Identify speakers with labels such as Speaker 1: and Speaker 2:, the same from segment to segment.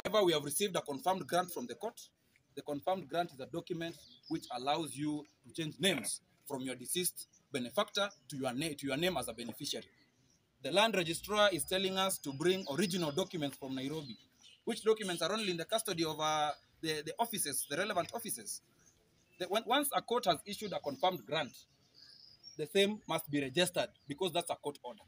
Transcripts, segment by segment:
Speaker 1: However, we have received a confirmed grant from the court. The confirmed grant is a document which allows you to change names from your deceased benefactor to your name as a beneficiary. The land registrar is telling us to bring original documents from Nairobi, which documents are only in the custody of the offices, the relevant offices. Once a court has issued a confirmed grant, the same must be registered because that's a court order.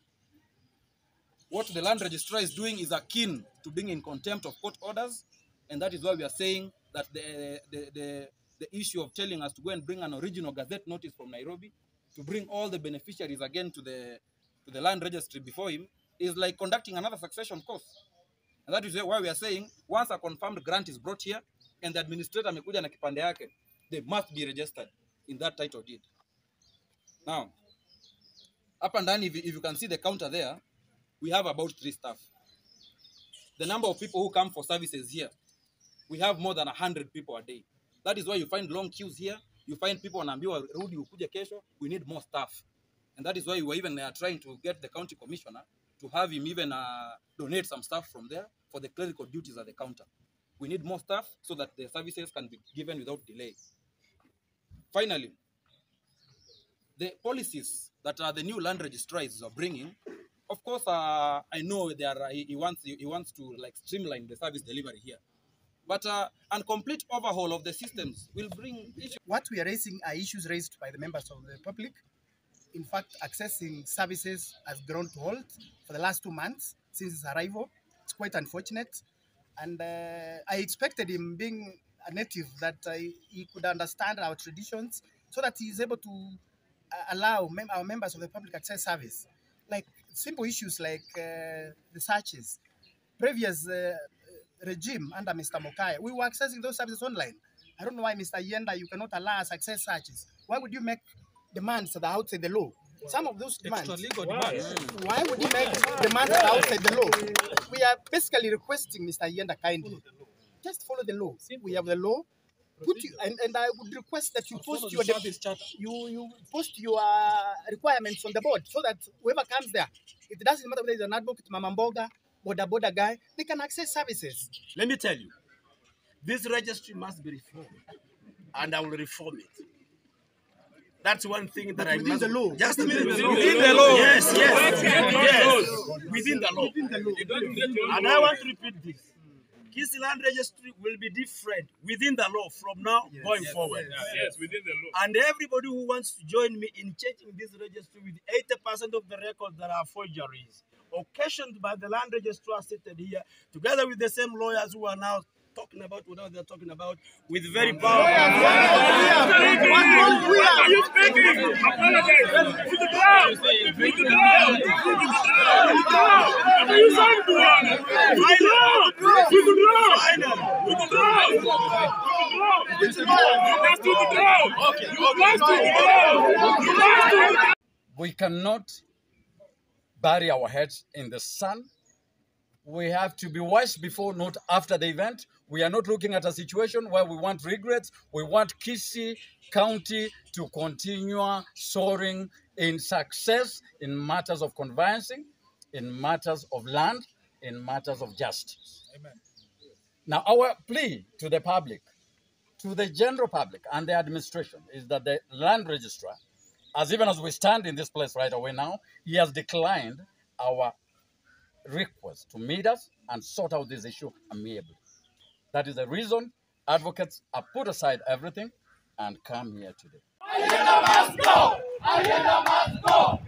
Speaker 1: What the land registrar is doing is akin to being in contempt of court orders, and that is why we are saying that the issue of telling us to go and bring an original gazette notice from Nairobi, to bring all the beneficiaries again to the land registry before him, is like conducting another succession course. And that is why we are saying once a confirmed grant is brought here and the administrator amekuja na kipande yake, they must be registered in that title deed. Now, up and down, if you can see the counter there, we have about 3 staff. The number of people who come for services here, we have more than 100 people a day. That is why you find long queues here. You find people wanaambiwa rudi ukuje kesho. We need more staff. And that is why we were even trying to get the county commissioner to have him even donate some staff from there for the clerical duties at the counter. We need more staff so that the services can be given without delay. Finally, the policies that the new land registrars are bringing, of course, I know he wants to like streamline the service delivery here, but a complete overhaul of the systems will bring issues.
Speaker 2: What we are raising are issues raised by the members of the public. In fact, accessing services has grown to halt for the last 2 months since his arrival. It's quite unfortunate, and I expected him, being a native, that he could understand our traditions so that he is able to allow our members of the public access service. Like simple issues like the searches. Previous regime under Mr. Mokai, we were accessing those services online. I don't know why, Mr. Yenda, you cannot allow us access searches. Why would you make demands that are outside the law? Some of those demands. Why would you make demands that are outside the law? We are basically requesting, Mr. Yenda, kindly, just follow the law. We have the law. And I would request that you post your post your requirements on the board so that whoever comes there, it doesn't matter whether it's an advocate, mamamboga, border guy, they can access services.
Speaker 3: Let me tell you, this registry must be reformed, and I will reform it. That's one thing that I must.
Speaker 2: Within the law.
Speaker 3: Just a minute.
Speaker 1: Within the law.
Speaker 3: Yes. Within the law. And I want to repeat this. This land registry will be different within the law from now going forward.
Speaker 4: Yes, within the law.
Speaker 3: And everybody who wants to join me in changing this registry with 80% of the records that are forgeries, occasioned by the land registrar seated here, together with the same lawyers who are now talking about whatever they're talking about, with very powerful.
Speaker 4: Are you speaking? Apologize. Put the ground. Put the ground. Put the ground. Are you saying to one? Put the ground. Put the ground. Put the ground. Put the ground. Let's do the ground. Okay. You must do the ground. You must do the ground.
Speaker 5: We cannot bury our heads in the sun. We have to be wise before, not after the event. We are not looking at a situation where we want regrets. We want Kisii County to continue soaring in success in matters of conveyancing, in matters of land, in matters of justice.
Speaker 1: Amen.
Speaker 5: Now, our plea to the public, to the general public and the administration is that the land registrar, even as we stand in this place right away now, he has declined our request to meet us and sort out this issue amiably. That is the reason advocates have put aside everything and come here today.
Speaker 6: Ayenda must go! Ayenda must go!